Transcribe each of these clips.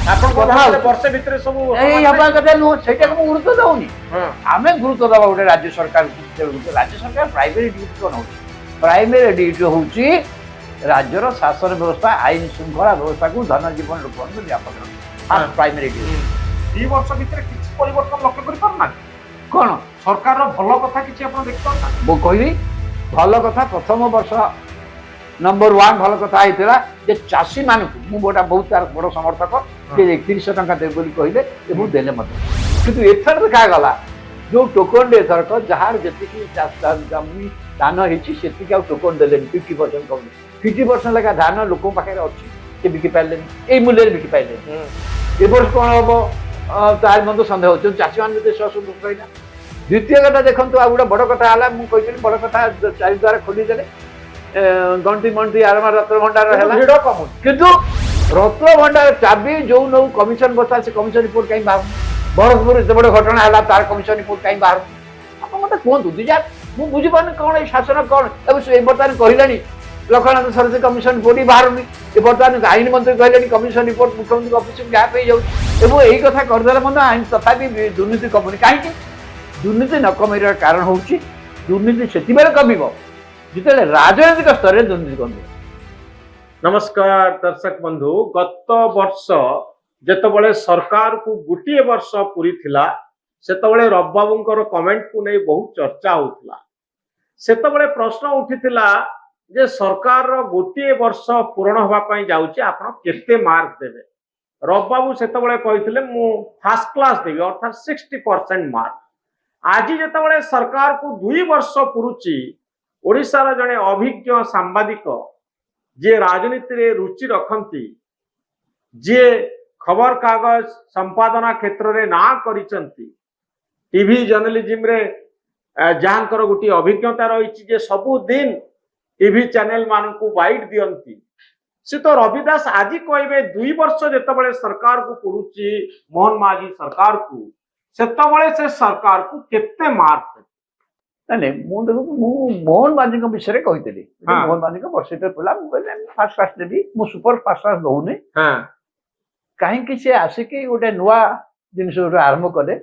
ବର୍ଷେ ଭିତରେ ସବୁ ଏଇ ହବା କଥା ନୁହଁ, ସେଇଟାକୁ ମୁଁ ଗୁରୁତ୍ୱ ଦଉନି। ଆମେ ଗୁରୁତ୍ୱ ଦବା ଗୋଟେ ରାଜ୍ୟ ସରକାର। ରାଜ୍ୟ ସରକାର ପ୍ରାଇମେରୀ ଡ୍ୟୁଟି କଣ ହଉଛି? ପ୍ରାଇମେରୀ ଡ୍ୟୁଟି ହଉଛି ରାଜ୍ୟର ଶାସନ ବ୍ୟବସ୍ଥା, ଆଇନ ଶୃଙ୍ଖଳା ବ୍ୟବସ୍ଥାକୁ ଧନଜୀବନ ଲୋକମାନଙ୍କୁ ନିରାପଦ ରଖିବା। Primary duty. 2 ବର୍ଷ ଭିତରେ କିଛି ପରିବର୍ତ୍ତନ ଲକ୍ଷ୍ୟ କରିପାରୁନାହାନ୍ତି? କଣ ସରକାରର ଭଲ କଥା କିଛି ଆପଣ ଦେଖିପାରୁନାହାନ୍ତି? ମୁଁ କହିବି ଭଲ କଥା, ପ୍ରଥମ ବର୍ଷ ନମ୍ବର 1 ଭଲ କଥା ହେଇଥିଲା ଯେ ଚାଷୀ ମାନଙ୍କୁ ମୁଁ ଗୋଟା ବହୁତ ତାର ବଡ ସମର୍ଥକ, ସେ 3100 ଟଙ୍କା ଦେବେ ବୋଲି କହିଲେ ଏବଂ ଦେଲେ ମଧ୍ୟ। କିନ୍ତୁ ଏଥର ଦେଖାଗଲା ଯୋଉ ଟୋକନ ଏଥରକ ଯାହାର ଯେତିକି ଜମି ଧାନ ହେଇଛି ସେତିକି ଆଉ ଟୋକନ ଦେଲେନି। 50% କମି 50% ଲେଖା ଧାନ ଲୋକଙ୍କ ପାଖରେ ଅଛି, ସେ ବିକି ପାରିଲେନି, ଏଇ ମୂଲ୍ୟରେ ବିକି ପାରିଲେନି। ଏ ବର୍ଷ କଣ ହବ ତାର ମଧ୍ୟ ସନ୍ଦେହ ହଉଛି, ଚାଷୀମାନେ ଯଦି ସନ୍ତୁଷ୍ଟ ରହିଲା। ଦ୍ୱିତୀୟ କଥା ଦେଖନ୍ତୁ, ଆଉ ଗୋଟେ ବଡ କଥା ହେଲା, ମୁଁ କହିଥିଲି ବଡ କଥା, ଚାରିଦ୍ୱାର ଖୋଲିଦେଲେ, ଗଣ୍ଠି ମଣ୍ଠି ଆରମ୍ଭ ରତ୍ନ ଭଣ୍ଡାର ହେଲା, ଭିଡ କମୁଛି। କିନ୍ତୁ ରତ୍ନ ଭଣ୍ଡାର ଚାବି ଯୋଉ ନଉ କମିଶନ ବସା, ସେ କମିଶନ ରିପୋର୍ଟ କାହିଁ ବାହାରୁନି? ବରହମପୁର ଏତେ ବଡ ଘଟଣା ହେଲା, ତାର କମିଶନ ରିପୋର୍ଟ କାହିଁ ବାହାରୁନି? ଆପଣ ମତେ କୁହନ୍ତୁ ଦିଜା, ମୁଁ ବୁଝିପାରୁନି କଣ ଏଇ ଶାସନ କଣ। ଏବଂ ସେ ବର୍ତ୍ତମାନ କହିଲେଣି ଲକ୍ଷ୍ମୀନାଥ ସରସ୍ୱତୀ କମିଶନ ରିପୋର୍ଟ ବାହାରୁନି। ଏ ବର୍ତ୍ତମାନ ଆଇନ ମନ୍ତ୍ରୀ କହିଲେଣି କମିଶନ ରିପୋର୍ଟ ମୁଖ୍ୟମନ୍ତ୍ରୀ ଅଫିସକୁ ଗ୍ୟାପ୍ ହେଇଯାଉଛି। ଏବଂ ଏଇ କଥା କରିଦେଲେ ମଧ୍ୟ ଆଇନ ତଥାପି ଦୁର୍ନୀତି କମୁନି। କାହିଁକି? ଦୁର୍ନୀତି ନ କମିବାର କାରଣ ହଉଛି, ଦୁର୍ନୀତି ସେତିବେଳେ କମିବ ଯେତେବେଳେ ରାଜନୈତିକ ସ୍ତରରେ ଦୁର୍ନୀତି କମିବ। ନମସ୍କାର ଦର୍ଶକ ବନ୍ଧୁ, ଗତ ବର୍ଷ ଯେତେବେଳେ ସରକାରକୁ ଗୋଟିଏ ବର୍ଷ ପୂରିଥିଲା, ସେତେବେଳେ ରବି ବାବୁଙ୍କର କମେଣ୍ଟକୁ ନେଇ ବହୁତ ଚର୍ଚ୍ଚା ହଉଥିଲା। ସେତେବେଳେ ପ୍ରଶ୍ନ ଉଠିଥିଲା ଯେ ସରକାରର ଗୋଟିଏ ବର୍ଷ ପୂରଣ ହେବା ପାଇଁ ଯାଉଛି, ଆପଣ କେତେ ମାର୍କ ଦେବେ? ରବି ବାବୁ ସେତେବେଳେ କହିଥିଲେ ମୁଁ ଫାର୍ଷ୍ଟ କ୍ଲାସ୍ ଦେବି, ଅର୍ଥାତ୍ 60% ମାର୍କ। ଆଜି ଯେତେବେଳେ ସରକାରକୁ 2 ବର୍ଷ ପୁରୁଛି, ଓଡ଼ିଶାର ଜଣେ ଅଭିଜ୍ଞ ସାମ୍ବାଦିକ, ଯିଏ ରାଜନୀତିରେ ରୁଚି ରଖନ୍ତି, ଯିଏ ଖବରକାଗଜ ସମ୍ପାଦନା କ୍ଷେତ୍ରରେ ନାଁ କରିଛନ୍ତି, ଟିଭି ଜର୍ଣ୍ଣାଲିଜିମରେ ଯାହାଙ୍କର ଗୋଟିଏ ଅଭିଜ୍ଞତା ରହିଛି, ଯେ ସବୁଦିନ ଟିଭି ଚ୍ୟାନେଲ ମାନଙ୍କୁ ବାଇଟ୍ ଦିଅନ୍ତି, ସେ ତ ରବି ଦାସ ଆଜି କହିବେ 2 ବର୍ଷ ଯେତେବେଳେ ସରକାରକୁ ପଡୁଛି ମୋହନ ମାଝୀ ସରକାରକୁ, ସେତେବେଳେ ସେ ସରକାରକୁ କେତେ ମାର୍କ ଦେବେ? ନାଇଁ ମୁଁ ଦେଖନ୍ତୁ, ମୁଁ ମୋହନ ମାଝୀଙ୍କ ବିଷୟରେ କହିଥିଲି। ମୋହନ ମାଝୀଙ୍କ ବର୍ଷେ ପିଲା, ମୁଁ କହିଲି ଆମେ ଫାର୍ଷ୍ଟ କ୍ଲାସ୍ ଦେବି, ମୁଁ ସୁପର ଫାର୍ଷ୍ଟ କ୍ଲାସ୍ ଦଉନି। କାହିଁକି ସେ ଆସିକି ଗୋଟେ ନୂଆ ଜିନିଷ ଗୋଟେ ଆରମ୍ଭ କଲେ,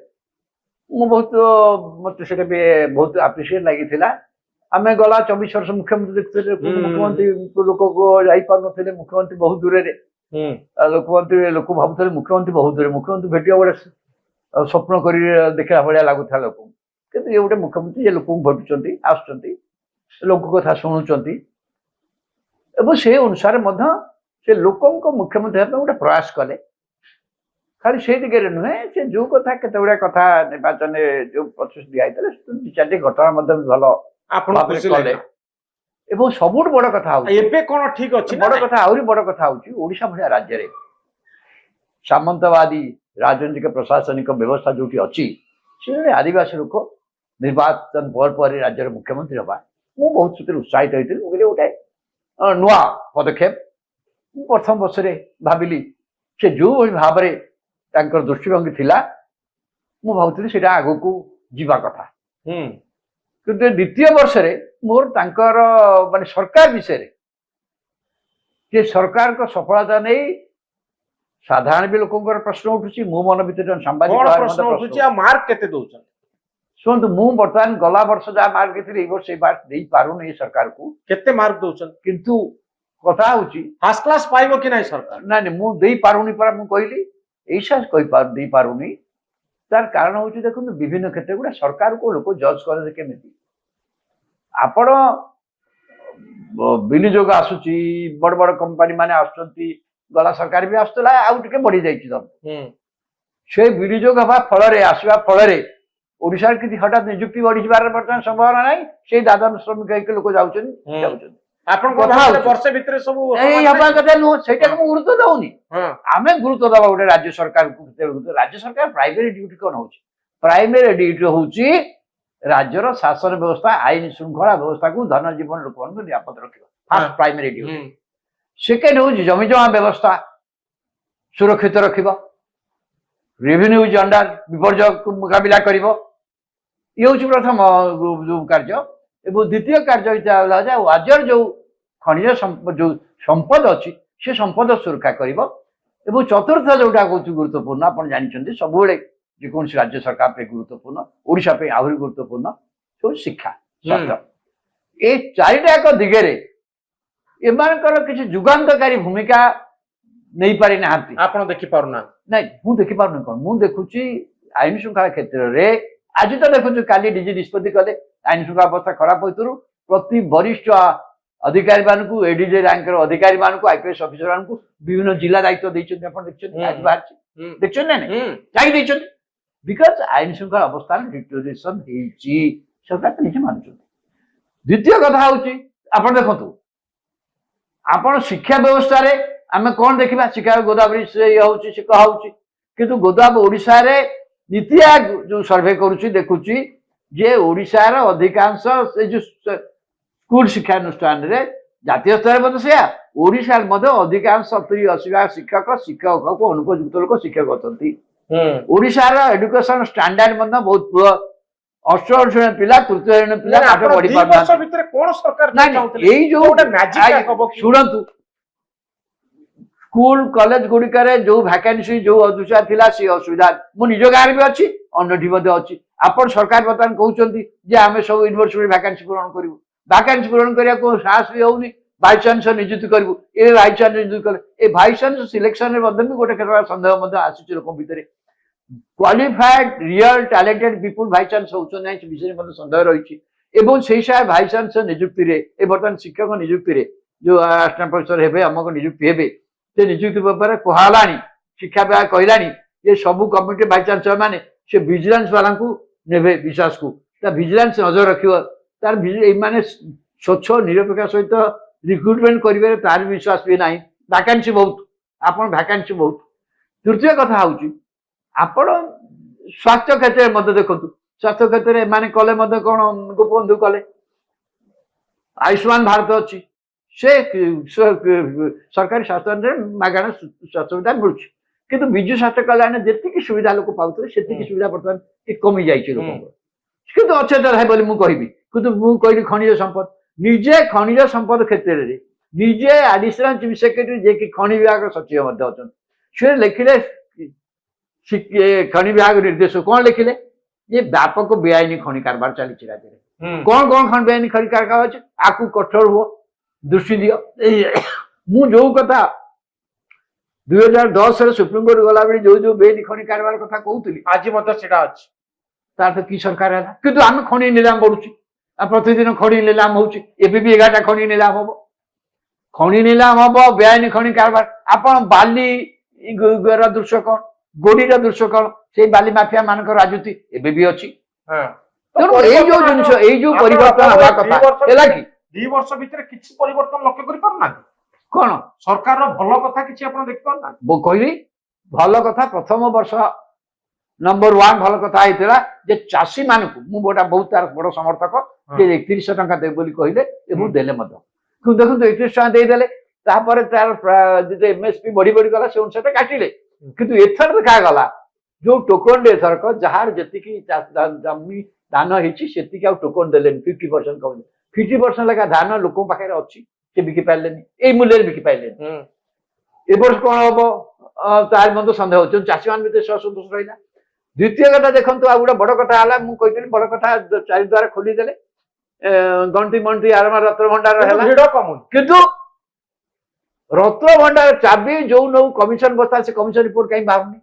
ମୁଁ ବହୁତ, ମତେ ସେଟା ବି ବହୁତ ଆପ୍ରିସିଏଟ୍ ଲାଗିଥିଲା। ଆମେ ଗଲା 24 ବର୍ଷ ମୁଖ୍ୟମନ୍ତ୍ରୀ ଦେଖୁଥିଲେ, ମୁଖ୍ୟମନ୍ତ୍ରୀ ଲୋକକୁ ଯାଇପାରୁନଥିଲେ, ମୁଖ୍ୟମନ୍ତ୍ରୀ ବହୁତ ଦୂରରେ, ଲୋକ ଭାବୁଥିଲେ ମୁଖ୍ୟମନ୍ତ୍ରୀ ବହୁତ ଦୂରରେ, ମୁଖ୍ୟମନ୍ତ୍ରୀ ଭେଟିବା ଗୋଟେ ସ୍ୱପ୍ନ କରି ଦେଖିଲା ଭଳିଆ ଲାଗୁଥିଲା ଲୋକଙ୍କୁ। କିନ୍ତୁ ଇଏ ଗୋଟେ ମୁଖ୍ୟମନ୍ତ୍ରୀ, ଯେ ଲୋକଙ୍କୁ ଭେଟୁଛନ୍ତି, ଆସୁଛନ୍ତି, ଲୋକ କଥା ଶୁଣୁଛନ୍ତି, ଏବଂ ସେ ଅନୁସାରେ ମଧ୍ୟ ସେ ଲୋକଙ୍କ ମୁଖ୍ୟମନ୍ତ୍ରୀ ହେବା ପାଇଁ ଗୋଟେ ପ୍ରୟାସ କଲେ। ଖାଲି ସେଇ ଦିଗରେ ନୁହେଁ, ସେ ଯୋଉ କଥା କେତେ ଗୁଡିଏ କଥା ନିର୍ବାଚନରେ ଯୋଉ ପ୍ରତିଶ୍ରୁତି ଦିଆଯାଇଥିଲା, 2-4ଟି ଘଟଣା ମଧ୍ୟ ଭଲ ଭାବରେ କଲେ। ଏବଂ ସବୁଠୁ ବଡ କଥା ହଉଛି, ଏବେ କଣ ଠିକ ଅଛି? ବଡ କଥା, ଆହୁରି ବଡ କଥା ହଉଛି, ଓଡିଶା ଭଳିଆ ରାଜ୍ୟରେ ସାମନ୍ତବାଦୀ ରାଜନୈତିକ ପ୍ରଶାସନିକ ବ୍ୟବସ୍ଥା ଯୋଉଠି ଅଛି, ସେ ଜଣେ ଆଦିବାସୀ ଲୋକ ନିର୍ବାଚନ ପରେ ରାଜ୍ୟର ମୁଖ୍ୟମନ୍ତ୍ରୀ ହେବା, ମୁଁ ବହୁତ ସେଥିରେ ଉତ୍ସାହିତ ହେଇଥିଲି। ମୁଁ କହିଲି ଗୋଟେ ନୂଆ ପଦକ୍ଷେପ। ମୁଁ ପ୍ରଥମ ବର୍ଷରେ ଭାବିଲି ସେ ଯୋଉଭଳି ଭାବରେ ତାଙ୍କର ଦୃଷ୍ଟିଭଙ୍ଗୀ ଥିଲା, ମୁଁ ଭାବୁଥିଲି ସେଇଟା ଆଗକୁ ଯିବା କଥା। କିନ୍ତୁ ଦ୍ୱିତୀୟ ବର୍ଷରେ ମୋର ତାଙ୍କର ମାନେ ସରକାର ବିଷୟରେ, ଯେ ସରକାରଙ୍କ ସଫଳତା ନେଇ ସାଧାରଣ ବି ଲୋକଙ୍କର ପ୍ରଶ୍ନ ଉଠୁଛି, ମୋ ମନ ଭିତରେ ଜଣେ ସାମ୍ବାଦିକ ମାର୍କ କେତେ ଦଉଛନ୍ତି? ଶୁଣନ୍ତୁ, ମୁଁ ବର୍ତ୍ତମାନ ଗଲା ବର୍ଷ ଯାହା ମାର୍କ ଦେଇଥିଲି, ଏଇ ବର୍ଷ ଏଇ ମାର୍କ ଦେଇପାରୁନି ଏ ସରକାରକୁ। କେତେ ମାର୍କ ଦଉଛନ୍ତି? କିନ୍ତୁ କଥା ହଉଛି ଫାର୍ଷ୍ଟ କ୍ଲାସ୍ ପାଇବ କି ନାହିଁ ସରକାର? ନାଇଁ, ମୁଁ ଦେଇପାରୁନି ପରା, ମୁଁ କହିଲି ଏଇସା ଦେଇପାରୁନି। ତାର କାରଣ ହଉଛି, ଦେଖନ୍ତୁ, ବିଭିନ୍ନ କ୍ଷେତ୍ରରେ ଗୋଟେ ସରକାରକୁ ଲୋକ ଜଜ୍ କରେ କେମିତି। ଆପଣ ବିନିଯୋଗ ଆସୁଛି, ବଡ ବଡ କମ୍ପାନୀ ମାନେ ଆସୁଛନ୍ତି, ଗଲା ସରକାର ବି ଆସୁଥିଲା, ଆଉ ଟିକେ ବଢି ଯାଇଛି। ସେ ବିନିଯୋଗ ହେବା ଫଳରେ, ଆସିବା ଫଳରେ ଓଡିଶାରେ କିଛି ହଠାତ୍ ନିଯୁକ୍ତି ବଢିଯିବାର ବର୍ତ୍ତମାନ ସମ୍ଭାବନା ନାହିଁ। ସେଇ ଦାଦନ ଶ୍ରମିକ ହେଇକି ଲୋକ ଯାଉଛନ୍ତି। ଆପଣଙ୍କ କଥା ବର୍ଷେ ଭିତରେ ସବୁ ଏଇ ହବା କଥା ନୁହଁ, ସେଇଟାକୁ ମୁଁ ଗୁରୁତ୍ୱ ଦଉନି। ଆମେ ଗୁରୁତ୍ୱ ଦବା ଗୋଟେ ରାଜ୍ୟ ସରକାରକୁ। ରାଜ୍ୟ ସରକାର ପ୍ରାଇମେରୀ ଡ୍ୟୁଟି କଣ ହଉଛି? ପ୍ରାଇମେରୀ ଡ୍ୟୁଟି ହଉଛି ରାଜ୍ୟର ଶାସନ ବ୍ୟବସ୍ଥା, ଆଇନ ଶୃଙ୍ଖଳା ବ୍ୟବସ୍ଥାକୁ ଧନଜୀବନ ଲୋକମାନଙ୍କୁ ନିରାପଦ ରଖିବା, ଫାର୍ଷ୍ଟ ପ୍ରାଇମେରୀ ଡ୍ୟୁଟି। ସେକେଣ୍ଡ ହଉଛି ଜମି ଜମା ବ୍ୟବସ୍ଥା ସୁରକ୍ଷିତ ରଖିବ, ରେଭିନ୍ୟୁ ଜଣ୍ଡାର ବିପର୍ଯ୍ୟୟକୁ ମୁକାବିଲା କରିବ। ଇଏ ହଉଛି ପ୍ରଥମ ଯୋଉ କାର୍ଯ୍ୟ। ଏବଂ ଦ୍ୱିତୀୟ କାର୍ଯ୍ୟ ହେଲା ରାଜ୍ୟର ଯୋଉ ଖଣିଜ ଯୋଉ ସମ୍ପଦ ଅଛି, ସେ ସମ୍ପଦ ସୁରକ୍ଷା କରିବ। এবং চতুর্থ যোଉটা কହୁଛି গুরুত্বপূর্ণ ଆପଣ ଜାଣିଛନ୍ତି ସବୁବେଳେ ଯେକୌଣସି ରାଜ୍ୟ ସରକାର ପାଇଁ ଗୁରୁତ୍ୱପୂର୍ଣ୍ଣ ଓଡ଼ିଶା ପାଇଁ ଆହୁରି ଗୁରୁତ୍ୱପୂର୍ଣ୍ଣ ସବୁ ଶିକ୍ଷା ସ୍ୱାସ୍ଥ୍ୟ ଏ ଚାରିଟା ଏକ ଦିଗରେ ଏମାନଙ୍କର କିଛି ଯୁଗାନ୍ତକାରୀ ଭୂମିକା ନେଇପାରି ନାହାନ୍ତି ଆପଣ ଦେଖିପାରୁନା ନାଇଁ ମୁଁ ଦେଖିପାରୁନି କଣ ମୁଁ ଦେଖୁଛି ଆଇନ ଶୃଙ୍ଖଳା କ୍ଷେତ୍ରରେ ଆଜି ତ ଦେଖୁଛୁ କାଲି ଡିଜି ନିଷ୍ପତ୍ତି କଲେ ଆଇନ ଶୃଙ୍ଖଳା ଅବସ୍ଥା ଖରାପ ହୋଇଥିବାରୁ ପ୍ରତି ବରିଷ୍ଠ ଅଧିକାରୀ ମାନଙ୍କୁ ଏଡିଜି ରାଙ୍କର ଅଧିକାରୀ ମାନଙ୍କୁ ଆଇପିଏସ୍ ଅଫିସର ମାନଙ୍କୁ ବିଭିନ୍ନ ଜିଲ୍ଲା ଦାୟିତ୍ୱ ଦେଇଛନ୍ତି ଆପଣ ଦେଖିଛନ୍ତି ଆଜି ବାହାରିଛି ଦେଖିଛନ୍ତି ନା ନାଇଁ କାହିଁକି ଦେଇଛନ୍ତି ବିକଜ ଆଇନ ଶୃଙ୍ଖଳା ଅବସ୍ଥାର ଡିଟୋରିଏସନ ହେଇଛି ସରକାର ତ ନିଜେ ମାନୁଛନ୍ତି ଦ୍ୱିତୀୟ କଥା ହଉଛି ଆପଣ ଦେଖନ୍ତୁ ଆପଣ ଶିକ୍ଷା ବ୍ୟବସ୍ଥାରେ ଆମେ କଣ ଦେଖିବା ଶିକ୍ଷା ଗୋଦାବରୀ ହଉଛି ଶିକ୍ଷା ହଉଛି କିନ୍ତୁ ଗୋଦାବରୀ ଓଡ଼ିଶାରେ ନୀତି ଆୟୋଗ ଯୋଉ ସର୍ଭେ କରୁଛି ଦେଖୁଛି ଯେ ଓଡ଼ିଶାର ଅଧିକାଂଶ ସେ ଯୋଉ ସ୍କୁଲ ଶିକ୍ଷାନୁଷ୍ଠାନରେ ଜାତୀୟ ସ୍ତରରେ ମଧ୍ୟ ସେୟା ଓଡ଼ିଶାରେ ମଧ୍ୟ ଅଧିକାଂଶ 70-80% ଶିକ୍ଷକକୁ ଅନୁପଯୁକ୍ତ ଲୋକ ଶିକ୍ଷକ ଅଛନ୍ତି ଓଡ଼ିଶାର ଏଡୁକେସନ ଷ୍ଟାଣ୍ଡାର୍ଡ ମଧ୍ୟ ବହୁତ ପୁଅ ଅଷ୍ଟମ ଶ୍ରେଣୀ ପିଲା ତୃତୀୟ ଶ୍ରେଣୀ ପିଲା ପାଠ ପଢି ପାରୁନାହାନ୍ତି ଏଇ ଯୋଉ ଶୁଣନ୍ତୁ ସ୍କୁଲ କଲେଜ ଗୁଡିକରେ ଯୋଉ ଭ୍ୟାକେନ୍ସି ଯୋଉ ଅସୁବିଧା ଥିଲା ସେ ଅସୁବିଧା ମୁଁ ନିଜ ଗାଁରେ ବି ଅଛି ଅନ୍ୟଠି ମଧ୍ୟ ଅଛି ଆପଣ ସରକାର ବର୍ତ୍ତମାନ କହୁଛନ୍ତି ଯେ ଆମେ ସବୁ ୟୁନିଭର୍ସିଟି ଭ୍ୟାକେନ୍ସି ପୂରଣ କରିବୁ ଭ୍ୟାକେନ୍ସି ପୂରଣ କରିବାକୁ ସାହସ ବି ହଉନି ଭାଇସ୍ ଚାନ୍ସେଲର ନିଯୁକ୍ତି କରିବୁ ଏ ଭାଇସ୍ ଚାନ୍ସେଲର ନିଯୁକ୍ତି କଲେ ଏ ଭାଇସ୍ ଚାନ୍ସେଲର ସିଲେକ୍ସନରେ ମଧ୍ୟ ବି ଗୋଟେ କ୍ଷେତ୍ରରେ ସନ୍ଦେହ ମଧ୍ୟ ଆସୁଛି ଲୋକଙ୍କ ଭିତରେ qualified real talented people vice chancellor ହଉଛନ୍ତି ନାହିଁ ସେ ବିଷୟରେ ମଧ୍ୟ ସନ୍ଦେହ ରହିଛି ଏବଂ ସେଇ ସାରା ଭାଇସ୍ ଚାନ୍ସେଲର ନିଯୁକ୍ତିରେ ଏ ବର୍ତ୍ତମାନ ଶିକ୍ଷକ ନିଯୁକ୍ତିରେ ଯୋଉ ଆସିଷ୍ଟାଣ୍ଟ ପ୍ରଫେସର ହେବେ ଆମକୁ ନିଯୁକ୍ତି ହେବେ ସେ ନିଯୁକ୍ତି ଉପରେ କୁହାହେଲାଣି ଶିକ୍ଷା ବିଭାଗ କହିଲାଣି ଯେ ସବୁ କମିଟି ଭାଇସ୍ ଚାନ୍ସେଲର ମାନେ ସେ ଭିଜିଲାନ୍ସ ବାଲାଙ୍କୁ ନେବେ ବିଶ୍ୱାସକୁ ତା ଭିଜିଲାନ୍ସ ନଜର ରଖିବ ତାର ଏମାନେ ସ୍ୱଚ୍ଛ ନିରପେକ୍ଷ ସହିତ ରିକ୍ରୁଟମେଣ୍ଟ କରିବେ ତାର ବିଶ୍ୱାସ ବି ନାହିଁ ଭ୍ୟାକେନ୍ସି ବହୁତ ଆପଣ ଭ୍ୟାକେନ୍ସି ବହୁତ ତୃତୀୟ କଥା ହଉଛି ଆପଣ ସ୍ୱାସ୍ଥ୍ୟ କ୍ଷେତ୍ରରେ ମଧ୍ୟ ଦେଖନ୍ତୁ ସ୍ୱାସ୍ଥ୍ୟ କ୍ଷେତ୍ରରେ ଏମାନେ କଲେ ମଧ୍ୟ କଣ ଗୋପବନ୍ଧୁ କଲେ ଆୟୁଷ୍ମାନ ଭାରତ ଅଛି ସେ ସରକାରୀ ଶାସନରେ ମାଗଣା ସ୍ୱାସ୍ଥ୍ୟ ସୁବିଧା ମିଳୁଛି କିନ୍ତୁ ବିଜୁ ସ୍ୱାସ୍ଥ୍ୟ କଲ୍ୟାଣ ଯେତିକି ସୁବିଧା ଲୋକ ପାଉଥିଲେ ସେତିକି ସୁବିଧା ବର୍ତ୍ତମାନ ଟିକେ କମି ଯାଇଛି ଲୋକଙ୍କର କିନ୍ତୁ ଅଚେତନ ହେବେ ବୋଲି ମୁଁ କହିବି କିନ୍ତୁ ମୁଁ କହିଲି ଖଣିଜ ସମ୍ପଦ ନିଜେ ଖଣିଜ ସମ୍ପଦ କ୍ଷେତ୍ରରେ ନିଜେ ଆଡିସନାଲ ଚିଫ୍ ସେକ୍ରେଟାରୀ ଯିଏକି ଖଣି ବିଭାଗ ସଚିବ ମଧ୍ୟ ଅଛନ୍ତି ସେ ଲେଖିଲେ ଖଣି ବିଭାଗ ନିର୍ଦ୍ଦେଶ କଣ ଲେଖିଲେ ଯେ ବ୍ୟାପକ ବେଆଇନ ଖଣି କାରବାର ଚାଲିଛି ରାଜ୍ୟରେ କଣ କଣ ଖଣି ବେଆଇନ ଖଣି କାରବାର ଅଛି ଆକୁ କଠୋର ହୁଅ ଦୃଷ୍ଟି ଦିଅ ମୁଁ ଯୋଉ କଥା 2010ରେ ସୁପ୍ରିମକୋର୍ଟ ଗଲାବେଳେ ଯୋଉ ଯୋଉ ବେଆଇନ ଖଣି କାରବାର କଥା କହୁଥିଲି ଆଜି ମଧ୍ୟ ସେଟା ଅଛି ତାର ତ କି ସରକାର ହେଲା କିନ୍ତୁ ଆମେ ଖଣି ନିଲାମ ବଢୁଛି ପ୍ରତିଦିନ ଖଣି ନିଲାମ ହଉଛି ଏବେ ବି 11ଟା ଖଣି ନିଲାମ ହବ ଖଣି ନିଲାମ ହବ ବେଆଇନ ଖଣି କାରବାର ଆପଣ ବାଲିର ଦୃଶ୍ୟ କଣ ଗୋଡିର ଦୃଶ୍ୟ କଣ ସେଇ ବାଲି ମାଫିଆ ମାନଙ୍କର ରାଜୁତି ଏବେ ବି ଅଛି ତେଣୁ ଏଇ ଯୋଉ ଜିନିଷ ଏଇ ଯୋଉ ପରିବର୍ତ୍ତନ ହବା କଥା ହେଲା କି 2 ବର୍ଷ ଭିତରେ କିଛି ପରିବର୍ତ୍ତନ ଲକ୍ଷ୍ୟ କରିପାରୁନାହାନ୍ତି କଣ ସରକାରର ଭଲ କଥା କିଛି ଆପଣ ଦେଖିପାରୁନାହାନ୍ତି ମୁଁ କହିଲି ଭଲ କଥା ପ୍ରଥମ ବର୍ଷ ନମ୍ବର 1 ଭଲ କଥା ହେଇଥିଲା ଯେ ଚାଷୀ ମାନଙ୍କୁ ମୁଁ ଗୋଟା ବହୁତ ତାର ବଡ ସମର୍ଥକ ଯେ 3100 ଟଙ୍କା ଦେବେ ବୋଲି କହିଲେ ଏବଂ ଦେଲେ ମଧ୍ୟ କିନ୍ତୁ ଦେଖନ୍ତୁ 31 ଟଙ୍କା ଦେଇଦେଲେ ତାପରେ ତାର ଏମଏସପି ବଢି ବଢି ଗଲା ସେ ଅନୁସାରେ କାଟିଲେ କିନ୍ତୁ ଏଥର ଦେଖାଗଲା ଯୋଉ ଟୋକନ ଏଥରକ ଯାହାର ଯେତିକି ଜମି ଧାନ ହେଇଛି ସେତିକି ଆଉ ଟୋକନ ଦେଲେନି 50% କମ 50% ଲେଖା ଧାନ ଲୋକଙ୍କ ପାଖରେ ଅଛି ସେ ବିକି ପାରିଲେନି ଏଇ ମୂଲ୍ୟରେ ବିକି ପାରିଲେନି ଏ ବର୍ଷ କଣ ହବ ତାର ମଧ୍ୟ ସନ୍ଦେହ ହଉଛି ଚାଷୀ ମାନେ ଭିତରେ ସନ୍ତୋଷ ରହିଲା ଦ୍ୱିତୀୟ କଥା ଦେଖନ୍ତୁ ଆଉ ଗୋଟେ ବଡ କଥା ହେଲା ମୁଁ କହିଥିଲି ବଡ କଥା ଚାରି ଦ୍ୱାର ଖୋଲିଦେଲେ ଗଣ୍ଠି ମଣ୍ଠି ଆରମ୍ଭ ରତ୍ନ ଭଣ୍ଡାର ହେଲା ଭିଡ କମୁନି କିନ୍ତୁ ରତ୍ନ ଭଣ୍ଡାର ଚାବି ଯୋଉ ନଉ କମିଶନ ବସ୍ତା ସେ କମିଶନ ରିପୋର୍ଟ କାହିଁ ବାହାରୁନି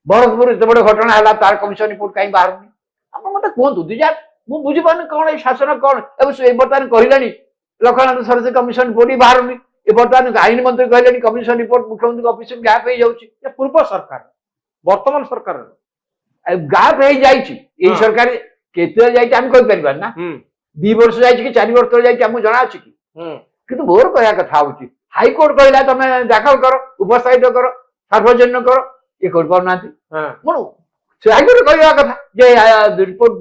ବରହମପୁର ଏତେ ବଡ ଘଟଣା ହେଲା ତାର କମିଶନ ରିପୋର୍ଟ କାହିଁ ବାହାରୁନି ଆପଣ ମତେ କୁହନ୍ତୁ ମୁଁ ବୁଝିପାରୁନି କଣ ଏଇ ଶାସନ କଣ ଏବଂ ସେ ବର୍ତ୍ତମାନ କହିଲାଣି ଲକ୍ଷ୍ମୀନାଥ ସରସ୍ୱତୀ କମିଶନ ରିପୋର୍ଟ ବାହାରୁନି ଏ ବର୍ତ୍ତମାନ ଆଇନ ମନ୍ତ୍ରୀ କହିଲେଣି କମିଶନ ରିପୋର୍ଟ ମୁଖ୍ୟମନ୍ତ୍ରୀ ଅଫିସ ଗ୍ୟାପ୍ ହେଇଯାଉଛି ପୂର୍ବ ସରକାର ବର୍ତ୍ତମାନ ସରକାର ଗ୍ୟାପ୍ ହେଇଯାଇଛି ଏଇ ସରକାର କେତେବେଳେ ଯାଇଛି ଆମେ କହିପାରିବାନି ନା 2 ବର୍ଷ ଯାଇଛି କି 4 ବର୍ଷ ତଳେ ଯାଇଛି ଆମକୁ ଜଣା ଅଛି କି କିନ୍ତୁ ମୋର କହିବା କଥା ହଉଛି ହାଇକୋର୍ଟ କହିଲା ତମେ ଦାଖଲ କର ଉପସ୍ଥାପିତ କର ସାର୍ବଜନୀନ କର ଇଏ କରିପାରୁନାହାନ୍ତି ମୁଁ ହାଇକୋର୍ଟ କହିବା କଥା ଯେ ରିପୋର୍ଟ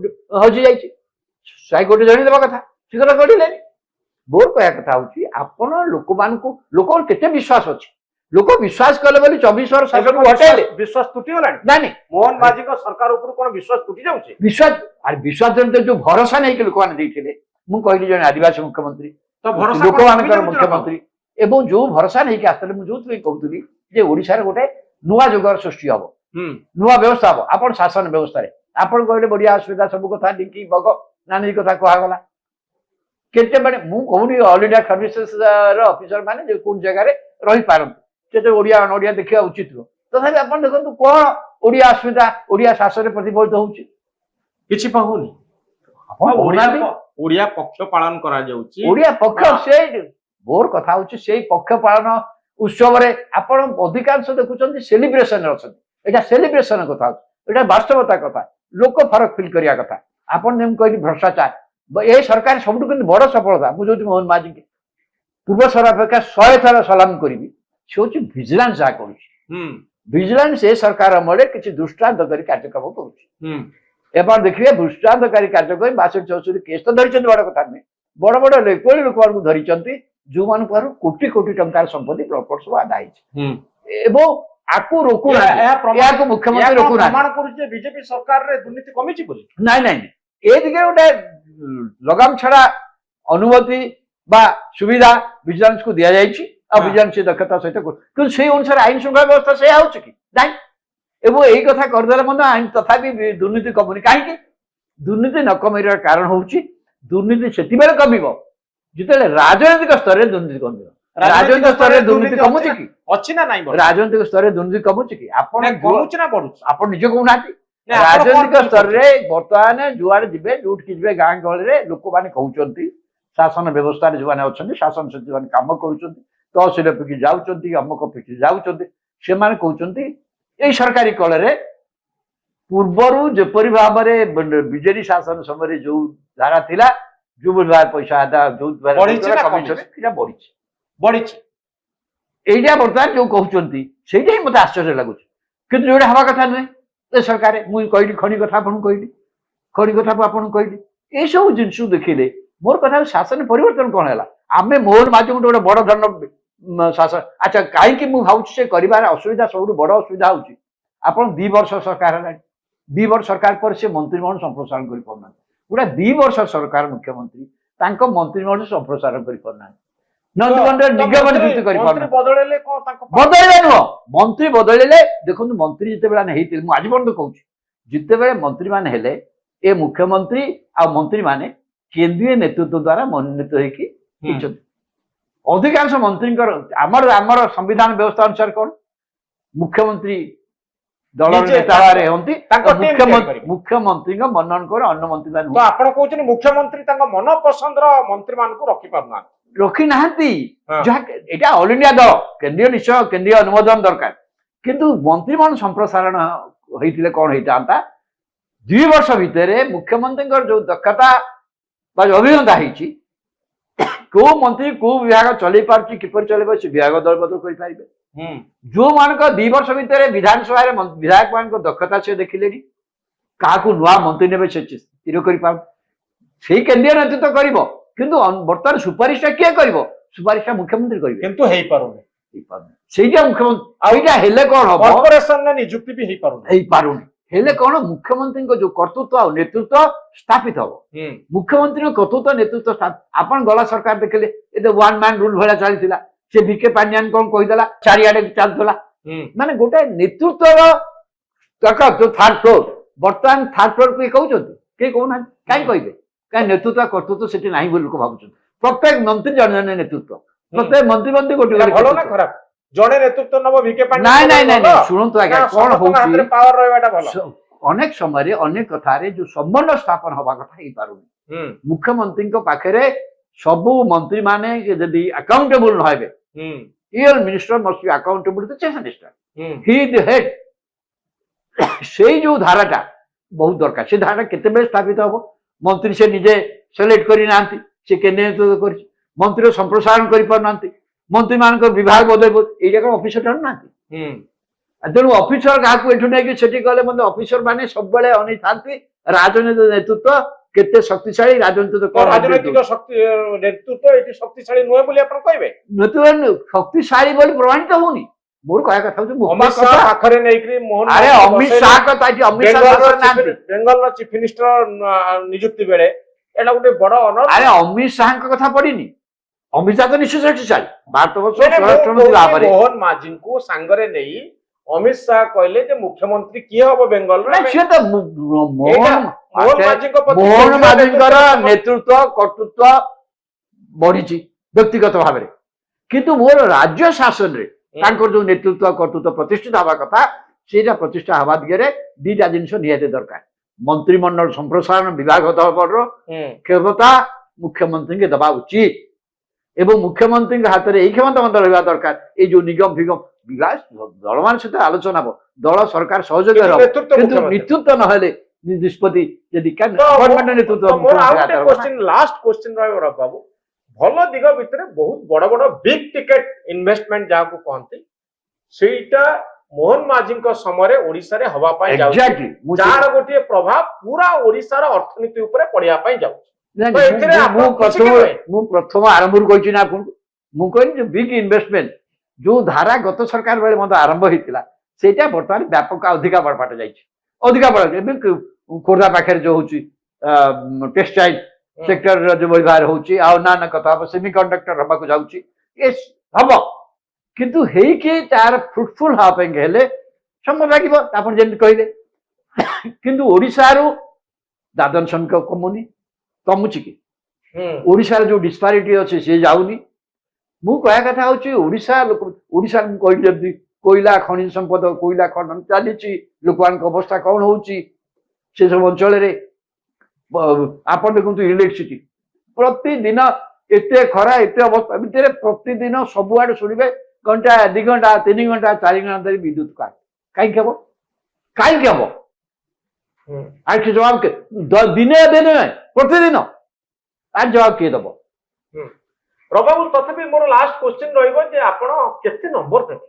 ହଜି ଯାଇଛି ହାଇକୋର୍ଟ ଜଣେଇଦେବା କଥା ଶୀଘ୍ର କରିଲେନି ମୋର କହିବା କଥା ହଉଛି ଆପଣ ଲୋକମାନଙ୍କୁ ଲୋକଙ୍କର କେତେ ବିଶ୍ୱାସ ଅଛି ଲୋକ ବିଶ୍ୱାସ କଲେ ବୋଲି 24 ବର୍ଷ ଶାସନକୁ ହଟେଇଲେ ବିଶ୍ୱାସ ତୁଟିଗଲାଣି ନାଇଁ ମୋହନ ମାଝୀଙ୍କ ସରକାର ଉପରୁ କଣ ବିଶ୍ୱାସ ତୁଟି ଯାଉଛି ବିଶ୍ୱାସ ଯୋଉ ଭରସା ନେଇକି ଲୋକମାନେ ଦେଇଥିଲେ ମୁଁ କହିଲି ଜଣେ ଆଦିବାସୀ ମୁଖ୍ୟମନ୍ତ୍ରୀ ତ ଭରସା ଲୋକମାନଙ୍କର ମୁଖ୍ୟମନ୍ତ୍ରୀ ଏବଂ ଯୋଉ ଭରସା ନେଇକି ଆସିଥିଲେ ମୁଁ ଯୋଉଥିପାଇଁ କହୁଥିଲି ଯେ ଓଡ଼ିଶାରେ ଗୋଟେ ନୂଆ ଯୁଗର ସୃଷ୍ଟି ହବ, ନୂଆ ବ୍ୟବସ୍ଥା ହବ। ଆପଣ ଶାସନ ବ୍ୟବସ୍ଥାରେ ଆପଣ କହିଲେ ବଢିଆ ଅସୁବିଧା ସବୁ କଥା ଢିଙ୍କି ବଗ ନାନୀ କଥା କୁହାଗଲା। କେତେ ମାନେ ମୁଁ କହୁନି ଅଲ୍ ଇଣ୍ଡିଆ ସର୍ଭିସେସ୍ ର ଅଫିସର ମାନେ ଯେ କୋଉ ଜାଗାରେ ରହିପାରନ୍ତି, ସେତେ ଓଡ଼ିଆ ଅନଓଡ଼ିଆ ଦେଖିବା ଉଚିତ ନୁହଁ। ତଥାପି ଆପଣ ଦେଖନ୍ତୁ କଣ ଓଡ଼ିଆ ଅସୁବିଧା ଓଡ଼ିଆ ଶାସନରେ ପ୍ରତିଫଳିତ ହଉଛି, କିଛି ପାହୁନି। ଓଡ଼ିଆ ପକ୍ଷ ପାଳନ କରାଯାଉଛି, ଓଡ଼ିଆ ପକ୍ଷ ସେ ମୋର କଥା ହଉଛି ସେଇ ପକ୍ଷ ପାଳନ ଉତ୍ସବରେ ଆପଣ ଅଧିକାଂଶ ଦେଖୁଛନ୍ତି ସେଲିବ୍ରେସନ ଅଛନ୍ତି। ଏଇଟା ସେଲିବ୍ରେସନ କଥା ହଉଛି, ଏଇଟା ବାସ୍ତବତା କଥା, ଲୋକ ଫରକ ଫିଲ୍ କରିବା କଥା। ଆପଣ ଯେମିତି କହିଲି ଭ୍ରଷ୍ଟାଚାର, ଏ ସରକାର ସବୁଠୁ କିନ୍ତୁ ବଡ ସଫଳତା ମୁଁ ଯୋଉଠି ମୋହନ ମାଝୀକି ପୂର୍ବ ସରକାର ଅପେକ୍ଷା 100 ଥର ସଲାମ କରିବି, ସେ ହଉଛି ଭିଜିଲାନ୍ସ ଯାହା କରୁଛି। ଭିଜିଲାନ୍ସ ଏ ସରକାର ଅମଳରେ କିଛି ଦୃଷ୍ଟାନ୍ତକାରୀ କାର୍ଯ୍ୟକ୍ରମ କରୁଛି। ଏবার ଦେଖିବେ ଦୃଷ୍ଟାନ୍ତକାରୀ କାର୍ଯ୍ୟକ୍ରମ 62-64 କେସ୍ ତ ଧରିଛନ୍ତି, ବଡ କଥା ନୁହେଁ। ବଡ ବଡ ଏଭଳି ଲୋକମାନଙ୍କୁ ଧରିଛନ୍ତି ଯୋଉମାନଙ୍କୁ କୋଟି କୋଟି ଟଙ୍କାର ସମ୍ପତ୍ତି ପ୍ରପର ସବୁ ଆଦାୟ ହେଇଛି ଏବଂ ଆକୁ ରୋକୁନାହାନ୍ତି, ଏହାକୁ ମୁଖ୍ୟମନ୍ତ୍ରୀ ରୋକୁନାହାନ୍ତି। ପ୍ରମାଣ କରୁଛି ଯେ ବିଜେପି ସରକାରରେ ଦୁର୍ନୀତି କମିଛି ବୋଲି। ନାଇଁ ନାଇଁ, ଏ ଦିଗରେ ଗୋଟେ ଲଗାମ ଛଡା ଅନୁମତି ବା ସୁବିଧା ଭିଜିଲାନ୍ସକୁ ଦିଆଯାଇଛି ଆଉ ଭିଜିଲାନ୍ସ ଦକ୍ଷତା ସହିତ, କିନ୍ତୁ ସେଇ ଅନୁସାରେ ଆଇନ ଶୃଙ୍ଖଳା ବ୍ୟବସ୍ଥା ସେଇଆ ହଉଛି କି ନାଇଁ। ଏବଂ ଏଇ କଥା କରିଦେଲେ ମଧ୍ୟ ଆଇନ ତଥାପି ଦୁର୍ନୀତି କମୁନି। କାହିଁକି ଦୁର୍ନୀତି ନ କମିବାର କାରଣ ହଉଛି ଦୁର୍ନୀତି ସେତେବେଳେ କମିବ ଯେତେବେଳେ ରାଜନୈତିକ ସ୍ତରରେ ଦୁର୍ନୀତି କମିବ। ରାଜନୈତିକ ସ୍ତରରେ ଦୁର୍ନୀତି କମୁଛି କି? ଅଛି ନା ନାଇଁ? ରାଜନୈତିକ ସ୍ତରରେ ଦୁର୍ନୀତି କମୁଛି କି? ଆପଣ କମୁଛି ନା ବଢୁଛି? ଆପଣ ନିଜେ କହୁନାହାନ୍ତି। ରାଜନୈତିକ ସ୍ତରରେ ବର୍ତ୍ତମାନ ଯୁଆଡେ ଯିବେ ଯୋଉଠିକି ଯିବେ ଗାଁ ଗହଳିରେ ଲୋକମାନେ କହୁଛନ୍ତି, ଶାସନ ବ୍ୟବସ୍ଥାରେ ଯୋଉମାନେ ଅଛନ୍ତି, ଶାସନ ସହିତ ଯୋଉମାନେ କାମ କରୁଛନ୍ତି, ତହସିଲ ଅଫିସ ଯାଉଛନ୍ତି, ଅମକ ଅଫିସ ଯାଉଛନ୍ତି, ସେମାନେ କହୁଛନ୍ତି ଏଇ ସରକାରୀ କଳରେ ପୂର୍ବରୁ ଯେପରି ଭାବରେ ବିଜେଡି ଶାସନ ସମୟରେ ଯୋଉ ଧାରା ଥିଲା, ଯୋଉ ପଇସା ଆଦାୟ ଯୋଉ ବଢିଛି, ଏଇଟା ବର୍ତ୍ତମାନ ଯୋଉ କହୁଛନ୍ତି ସେଇଟା ହିଁ ମତେ ଆଶ୍ଚର୍ଯ୍ୟ ଲାଗୁଛି। କିନ୍ତୁ ଯୋଉଟା ହବା କଥା ନୁହେଁ ଏ ସରକାର। ମୁଁ କହିଲି ଖଣି କଥା ଆପଣଙ୍କୁ କହିଲି, ଖଣି କଥା ଆପଣଙ୍କୁ କହିଲି, ଏଇସବୁ ଜିନିଷକୁ ଦେଖିଲେ ମୋର କଥା ଶାସନ ପରିବର୍ତ୍ତନ କଣ ହେଲା? ଆମେ ମୋହନ ମାଝୀଙ୍କୁ ଗୋଟେ ବଡ ଧନ ଶାସନ, ଆଚ୍ଛା କାହିଁକି ମୁଁ ଭାବୁଛି ସେ କରିବାର ଅସୁବିଧା, ସବୁଠୁ ବଡ ଅସୁବିଧା ହଉଛି ଆପଣ 2 ବର୍ଷ ସରକାର ହେଲାଣି, 2 ବର୍ଷ ସରକାର ପରେ ସେ ମନ୍ତ୍ରିମଣ୍ଡଳ ସମ୍ପ୍ରସାରଣ କରିପାରୁନାହାନ୍ତି। ଗୋଟେ 2 ବର୍ଷ ସରକାର ମୁଖ୍ୟମନ୍ତ୍ରୀ ତାଙ୍କ ମନ୍ତ୍ରିମଣ୍ଡଳ ସମ୍ପ୍ରସାରଣ କରିପାରୁନାହାନ୍ତି, ନିଯୁକ୍ତି କରିପାରୁନାହାନ୍ତି। ବଦଳିଲେ ନୁହଁ, ମନ୍ତ୍ରୀ ବଦଳିଲେ। ଦେଖନ୍ତୁ ମନ୍ତ୍ରୀ ଯେତେବେଳେ ଆମେ ହେଇଥିଲେ, ମୁଁ ଆଜି ପର୍ଯ୍ୟନ୍ତ କହୁଛି, ଯେତେବେଳେ ମନ୍ତ୍ରୀ ମାନେ ହେଲେ ଏ ମୁଖ୍ୟମନ୍ତ୍ରୀ ଆଉ ମନ୍ତ୍ରୀ ମାନେ କେନ୍ଦ୍ରୀୟ ନେତୃତ୍ୱ ଦ୍ଵାରା ମନୋନୀତ ହେଇକି ହେଇଛନ୍ତି। ଅଧିକାଂଶ ମନ୍ତ୍ରୀଙ୍କର ଆମର ସମ୍ବିଧାନ ବ୍ୟବସ୍ଥା ଅନୁସାରେ କଣ, ମୁଖ୍ୟମନ୍ତ୍ରୀ ଦଳର ନେତା ଭାବରେ ହୁଅନ୍ତି, ମୁଖ୍ୟମନ୍ତ୍ରୀଙ୍କ ମନୋନୟନ କରି ଅନ୍ୟ ମନ୍ତ୍ରୀ ମାନେ। ତ ଆପଣ କହୁଛନ୍ତି ମୁଖ୍ୟମନ୍ତ୍ରୀ ତାଙ୍କ ମନ ପସନ୍ଦର ମନ୍ତ୍ରୀ ମାନଙ୍କୁ ରଖିପାରୁନାହାନ୍ତି, ରଖି ନାହାନ୍ତି। ଯାହା ଏଇଟା ଅଲ୍ ଇଣ୍ଡିଆ ଦଳ, କେନ୍ଦ୍ରୀୟ ନିଶ୍ଚୟ କେନ୍ଦ୍ରୀୟ ଅନୁମୋଦନ ଦରକାର। କିନ୍ତୁ ମନ୍ତ୍ରୀମଣ୍ଡଳ ସମ୍ପ୍ରସାରଣ ହେଇଥିଲେ କଣ ହେଇଥାନ୍ତା, 2 ବର୍ଷ ଭିତରେ ମୁଖ୍ୟମନ୍ତ୍ରୀଙ୍କର ଯୋଉ ଦକ୍ଷତା ବା ଅଭିଜ୍ଞତା ହେଇଛି, କୋଉ ମନ୍ତ୍ରୀ କୋଉ ବିଭାଗ ଚଲେଇ ପାରୁଛି, କିପରି ଚଲେଇବ, ସେ ବିଭାଗ ଦଳ ବଦଳ କରିପାରିବେ। ଯୋଉମାନଙ୍କ 2 ବର୍ଷ ଭିତରେ ବିଧାନସଭାରେ ବିଧାୟକ ମାନଙ୍କ ଦକ୍ଷତା ସେ ଦେଖିଲେନି, କାହାକୁ ନୂଆ ମନ୍ତ୍ରୀ ନେବେ ସେ ସ୍ଥିର କରିପାରୁ, ସେଇ କେନ୍ଦ୍ରୀୟ ନେତୃତ୍ୱ କରିବ। କିନ୍ତୁ ବର୍ତ୍ତମାନ ସୁପାରିଶଟା କିଏ କରିବ? ସୁପାରିଶଟା ମୁଖ୍ୟମନ୍ତ୍ରୀ କରିବେ, କିନ୍ତୁ ହେଇପାରୁନି। ସେଇଟା ମୁଖ୍ୟମନ୍ତ୍ରୀ, ସେଇଟା ହେଲେ କଣ ହବ, କର୍ପୋରେସନରେ ନିଯୁକ୍ତି ବି ହେଇପାରୁନି। ହେଲେ କଣ, ମୁଖ୍ୟମନ୍ତ୍ରୀଙ୍କ ଯୋଉ କର୍ତ୍ତୃତ୍ୱ ଆଉ ନେତୃତ୍ୱ ସ୍ଥାପିତ ହବ। ମୁଖ୍ୟମନ୍ତ୍ରୀଙ୍କ କର୍ତ୍ତୃତ୍ୱ ନେତୃତ୍ୱ ଆପଣ ଗଲା ସରକାର ଦେଖିଲେ, ଏ ୱାନ୍ ମ୍ୟାନ୍ ରୁଲ୍ ଭଳିଆ ଚାଲିଥିଲା। ସେ ଭିକେ ପାଣ୍ଡିଆନ କଣ କହିଦେଲା, ଚାରିଆଡେ ଚାଲୁଥିଲା। ମାନେ ଗୋଟେ ନେତୃତ୍ୱର ଯୋଉ ଥାର୍ଡ ଫ୍ଲୋର, ବର୍ତ୍ତମାନ ଥାର୍ଡ ଫ୍ଲୋର କିଏ କହୁଛନ୍ତି? କେହି କହୁନାହାନ୍ତି। କାହିଁ କହିବେ? କାହିଁ ନେତୃତ୍ୱ କର୍ତ୍ତୃତ୍ୱ ସେଠି ନାହିଁ ବୋଲି ଲୋକ ଭାବୁଛନ୍ତି। ପ୍ରତ୍ୟେକ ମନ୍ତ୍ରୀ ଜଣେ ଜଣେ ନେତୃତ୍ୱ, ପ୍ରତ୍ୟେକ ମନ୍ତ୍ରୀ ଗୋଟେ ଭଲ ନା ଖରାପ? ଜଣେ ନେତୃତ୍ୱ ନବ ଭିକେ ପାଣ୍ଡିଆନ? ନାଇଁ ନାଇଁ ନାଇଁ, ଶୁଣନ୍ତୁ ଆଜ୍ଞା, କଣ ହଉଛି ପାୱାର ରହିବାଟା ଭଲ। ଅନେକ ସମୟରେ ଅନେକ କଥାରେ ଯୋଉ ସମ୍ବନ୍ଧ ସ୍ଥାପନ ହବା କଥା ହେଇପାରୁନି। ମୁଖ୍ୟମନ୍ତ୍ରୀଙ୍କ ପାଖରେ ସବୁ ମନ୍ତ୍ରୀ ମାନେ ଯଦି ଆକାଉଣ୍ଟେବୁଲ ନ ହେବେ, ରିଅଲ ମିନିଷ୍ଟର ମଷ୍ଟ ବି ଆକାଉଣ୍ଟେବୁଲ ଟୁ ଚିଫ୍ ମିନିଷ୍ଟର, ହି ଦ ହେଡ୍। ସେଇ ଯୋଉ ଧାରାଟା ବହୁତ ଦରକାର। ସେ ଧାରାଟା କେତେବେଳେ ସ୍ଥାପିତ ହବ? ମନ୍ତ୍ରୀ ସେ ନିଜେ ସିଲେକ୍ଟ କରିନାହାନ୍ତି, ସେ କେନ୍ଦ୍ରୀୟ ନେତୃତ୍ୱ କରିଛି, ମନ୍ତ୍ରୀର ସମ୍ପ୍ରସାରଣ କରିପାରୁନାହାନ୍ତି, ମନ୍ତ୍ରୀ ମାନଙ୍କ ବିଭାଗ ବଦଳ, ଏଇ ଯାକ ଅଫିସର ଜାଣୁନାହାନ୍ତି। ତେଣୁ ଅଫିସର କାହାକୁ ଏଠୁ ନେଇକି ସେଠି ଗଲେ ମଧ୍ୟ ଅଫିସର ମାନେ ସବୁବେଳେ ଅନେଇଥାନ୍ତି ରାଜନୈତିକ ନେତୃତ୍ୱ କେତେ ଶକ୍ତିଶାଳୀ, ରାଜନୈତିକ ରାଜନୈତିକ ନେତୃତ୍ୱ ଏଠି ଶକ୍ତିଶାଳୀ ନୁହେଁ ବୋଲି ଆପଣ କହିବେ? ନେତୃତ୍ୱ ଶକ୍ତିଶାଳୀ ବୋଲି ପ୍ରମାଣିତ ହଉନି। ମୋର କହିବା କଥା ହଉଛି ଅମିତ ଶାହ ପାଖରେ ନେଇକିରି ଅମିତ ଶାହ କଥା, ବେଙ୍ଗଲର ଚିଫ ମିନିଷ୍ଟର ନିଯୁକ୍ତି ବେଳେ ଏଇଟା ଗୋଟେ ବଡ ଅନର। ଆରେ ଅମିତ ଶାହଙ୍କ କଥା ପଡିନି, ଅମିତ ଶାହ ତ ନିଶ୍ଚୟ ଶକ୍ତିଶାଳୀ। ଭାରତବର୍ଷ ମାନେ ମୁଁ ସ୍ୱରାଷ୍ଟ୍ରମନ୍ତ୍ରୀ କହୁଛି ଭାବରେ ମୋହନ ମାଝୀଙ୍କୁ ସାଙ୍ଗରେ ନେଇ ଅମିତ ଶାହ କହିଲେ ଯେ ମୁଖ୍ୟମନ୍ତ୍ରୀ କିଏ ହବ ବେଙ୍ଗଲର? ନାଇଁ, ସିଏ ତ ଏଇଟା ମୋହନ ମୋହନ ମାଝୀଙ୍କ ପ୍ରତି ମୋହନ କେନ୍ଦ୍ର ମାଝୀଙ୍କର ନେତୃତ୍ୱ ନେତୃତ୍ୱ କର୍ତ୍ତୃତ୍ୱ ବଢିଛି ବ୍ୟକ୍ତିଗତ ଭାବରେ, କିନ୍ତୁ ମୋର ରାଜ୍ୟ ଶାସନରେ ତାଙ୍କର ଯୋଉ ନେତୃତ୍ୱ କର୍ତ୍ତୃତ୍ୱ ପ୍ରତିଷ୍ଠିତ ହେବା କଥା ସେଇଟା ପ୍ରତିଷ୍ଠା ହେବା ଦିଗରେ ଦିଟା ଜିନିଷ ନିହାତି ଦରକାର। ମନ୍ତ୍ରିମଣ୍ଡଳ ସମ୍ପ୍ରସାରଣ ବିଭାଗ ଦଳର କ୍ଷମତା ମୁଖ୍ୟମନ୍ତ୍ରୀଙ୍କୁ ଦେବା ଉଚିତ ଏବଂ ମୁଖ୍ୟମନ୍ତ୍ରୀଙ୍କ ହାତରେ ଏଇ କ୍ଷମତା ମଧ୍ୟ ରହିବା ଦରକାର। ଏଇ ଯୋଉ ନିଗମ ଫିଗମ ବିକାଶ ଦଳମାନ ସହିତ ଆଲୋଚନା ହବ, ଦଳ ସରକାର ସହଯୋଗ କିନ୍ତୁ ହବ, ନେତୃତ୍ୱ କିନ୍ତୁ ମୁଖ୍ୟମନ୍ତ୍ରୀ। ନେତୃତ୍ୱ ନହେଲେ ନିଷ୍ପତ୍ତି ଯଦି ମୋର ଆଉ ଗୋଟେ କ୍ୱେଶ୍ଚିନ୍ ଲାଷ୍ଟ କ୍ୱେଶ୍ଚିନ୍ ରହିବ ରବି ବାବୁ। ଭଲ ଦିଗ ଭିତରେ ବହୁତ ବଡ ବଡ ବିଗ୍ ଟିକେଟ ଇନଭେଷ୍ଟମେଣ୍ଟ ଯାହାକୁ କହନ୍ତି ସେଇଟା ମୋହନ ମାଝୀଙ୍କ ସମୟରେ ଓଡିଶାରେ ହବା ପାଇଁ ଯାଉଛି, ଯାହାର ଗୋଟିଏ ପ୍ରଭାବ ପୁରା ଓଡିଶାର ଅର୍ଥନୀତି ଉପରେ ପଡିବା ପାଇଁ ଯାଉଛି। ତ ଏଥିରେ ଆପଣ ଖୁସି କି ନୁହେଁ? ମୁଁ ପ୍ରଥମ ଆରମ୍ଭରୁ କହିଛି ନା ଆପଣଙ୍କୁ, ମୁଁ କହିଲି ଯେ ବିଗ୍ ଇନଭେଷ୍ଟମେଣ୍ଟ ଯୋଉ ଧାରା ଗତ ସରକାର ବେଳେ ମଧ୍ୟ ଆରମ୍ଭ ହେଇଥିଲା ସେଇଟା ବର୍ତ୍ତମାନ ବ୍ୟାପକ ଅଧିକା ବଡ ବାଟ ଯାଇଛି। ଅଧିକା ବଡ ଏବେ ଖୋର୍ଦ୍ଧା ପାଖରେ ଯୋଉ ହଉଛି ଟେକ୍ସଟାଇଲ ସେକ୍ଟର ଯୋଉ ବ୍ୟବହାର ହଉଛି, ଆଉ ନାନା କଥା ହବ, ସେମି କଣ୍ଡକ୍ଟର ହବାକୁ ଯାଉଛି, ଏ ହବ, କିନ୍ତୁ ହେଇକି ତାର ଫ୍ରୁଟଫୁଲ ହେବା ପାଇଁ ହେଲେ ସମୟ ଲାଗିବ ଆପଣ ଯେମିତି କହିଲେ। କିନ୍ତୁ ଓଡିଶାରୁ ଦାଦନ ଶ୍ରମିକ କମୁଛି କି? ଓଡିଶାର ଯୋଉ ଡିସପାରିଟି ଅଛି ସିଏ ଯାଉନି। ମୁଁ କହିବା କଥା ହଉଛି ଓଡିଶା ଲୋକ, ଓଡିଶାରେ ମୁଁ କହିଲି ଯେମିତି କୋଇଲା ଖଣିଜ ସମ୍ପଦ, କୋଇଲା ଖନନ ଚାଲିଛି, ଲୋକମାନଙ୍କ ଅବସ୍ଥା କଣ ହଉଛି ସେ ସବୁ ଅଞ୍ଚଳରେ। ଆପଣ ଦେଖନ୍ତୁ ଇଲେକ୍ଟ୍ରିସିଟି ପ୍ରତିଦିନ ଏତେ ଖରା ଏତେ ଅବସ୍ଥା ଭିତରେ ପ୍ରତିଦିନ ସବୁଆଡେ ଶୁଣିବେ ଘଣ୍ଟା 2 ଘଣ୍ଟା 3 ଘଣ୍ଟା 4 ଘଣ୍ଟା ଧରି ବିଦ୍ୟୁତ କାଟ। କାହିଁକି ହବ? କାହିଁକି ହବ? আর কি জবাব দিনে দিনে ପ୍ରତିଦିନ আর ଜବାବ କିଏ ଦବ? ରବାବୁ ତଥାପି ମୋର ଲାଷ୍ଟ କ୍ୱେଶ୍ଚିନ୍ ରହିବ ଯେ ଆପଣ କେତେ ନମ୍ବର ଦେବେ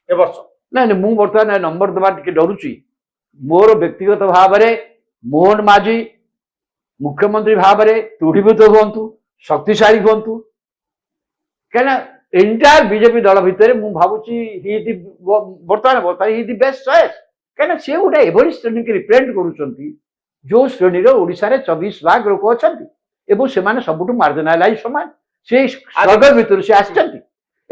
ଏ ବର୍ଷ? ନାଇଁ ନାଇଁ, ମୁଁ ବର୍ତ୍ତମାନ ନମ୍ବର ଦେବା ଟିକେ ଡରୁଛି। ମୋର ବ୍ୟକ୍ତିଗତ ଭାବରେ ମୋହନ ମାଝୀ ମୁଖ୍ୟମନ୍ତ୍ରୀ ଭାବରେ ଦୃଢ଼ୀଭୂତ ହୁଅନ୍ତୁ, ଶକ୍ତିଶାଳୀ ହୁଅନ୍ତୁ, କାହିଁକିନା ଏଣ୍ଟାୟାର ବିଜେପି ଦଳ ଭିତରେ ମୁଁ ଭାବୁଛି ବର୍ତ୍ତମାନ ହି ଦି ବେଷ୍ଟ ଚଏସ୍। କାହିଁକିନା ସେ ଗୋଟେ ଏଭଳି ଶ୍ରେଣୀକି ରିପ୍ରେଜେଣ୍ଟ କରୁଛନ୍ତି ଯୋଉ ଶ୍ରେଣୀର ଓଡିଶାରେ 24% ଲୋକ ଅଛନ୍ତି ଏବଂ ସେମାନେ ସବୁଠୁ ମାର୍ଜିନାଲାଇଜ ସମାଜ, ସେ ସ୍ୱର୍ଗ ଭିତରୁ ସେ ଆସିଛନ୍ତି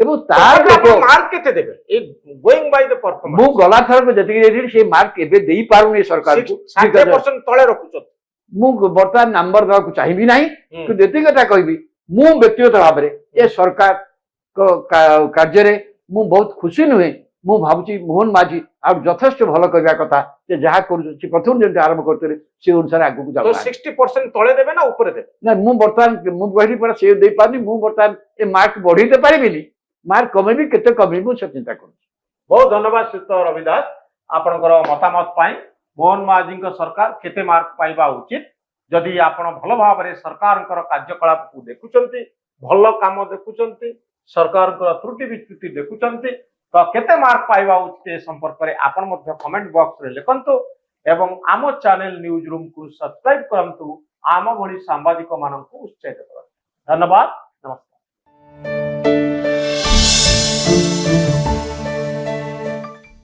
ଏବଂ ତାର ମାର୍କ କେତେ ଦେବେ ଏ ଗୋଇଂ ବାଇ ଦ ପରଫର୍ମାନ୍ସ? ମୁଁ ଗଲାଥରକୁ ଯେତିକି ଦେଇଥିଲି ସେ ମାର୍କ ଏବେ ଦେଇପାରୁନି ସରକାରକୁ, 60% ତଳେ ରଖୁଛନ୍ତି। ମୁଁ ବର୍ତ୍ତମାନ ନମ୍ବର ଦେବାକୁ ଚାହିଁବି ନାହିଁ, କିନ୍ତୁ ଏତିକି କଥା କହିବି ମୁଁ ବ୍ୟକ୍ତିଗତ ଭାବରେ ଏ ସରକାର କାର୍ଯ୍ୟରେ ମୁଁ ବହୁତ ଖୁସି ନୁହେଁ। ମୁଁ ଭାବୁଛି ମୋହନ ମାଝୀ ଆଉ ଯଥେଷ୍ଟ ଭଲ କରିବା କଥା, ଯେ ଯାହା କରୁଛନ୍ତି ପ୍ରଥମ ଯେମିତି ଆରମ୍ଭ କରୁଥିଲେ ସେ ଅନୁସାରେ ଆଗକୁ ଯାଉ। 60% ତଳେ ଦେବେ ନା ଉପରେ ଦେବେ? ନା ମୁଁ ବର୍ତ୍ତମାନ ମୁଁ କହିଲି ପରା ସେ ଦେଇପାରୁନି, ମୁଁ ବର୍ତ୍ତମାନ ଏ ମାର୍କ ବଢେଇତେ ପାରିବିନି, ମାର୍କ କମେଇବି କେତେ କମେଇବି ମୁଁ ସେ ଚିନ୍ତା କରୁଛି। ବହୁତ ଧନ୍ୟବାଦ ଶ୍ରୀଯୁକ୍ତ ରବି ଦାସ ଆପଣଙ୍କର ମତାମତ ପାଇଁ। ମୋହନ ମାଝୀଙ୍କ ସରକାର କେତେ ମାର୍କ ପାଇବା ଉଚିତ, ଯଦି ଆପଣ ଭଲ ଭାବରେ ସରକାରଙ୍କର କାର୍ଯ୍ୟକଳାପକୁ ଦେଖୁଛନ୍ତି, ଭଲ କାମ ଦେଖୁଛନ୍ତି, ସରକାରଙ୍କର ତ୍ରୁଟି ବିଚ୍ୟୁତି ଦେଖୁଛନ୍ତି, ତ କେତେ ମାର୍କ ପାଇବା ଉଚିତ ଏ ସମ୍ପର୍କରେ ଆପଣ ମଧ୍ୟ କମେଣ୍ଟ ବକ୍ସରେ ଲେଖନ୍ତୁ ଏବଂ ଆମ ଚ୍ୟାନେଲ ନ୍ୟୁଜ ରୁମକୁ ସବସ୍କ୍ରାଇବ କରନ୍ତୁ, ଆମ ଭଳି ସାମ୍ବାଦିକ ମାନଙ୍କୁ ଉତ୍ସାହିତ କରନ୍ତୁ। ଧନ୍ୟବାଦ, ନମସ୍କାର।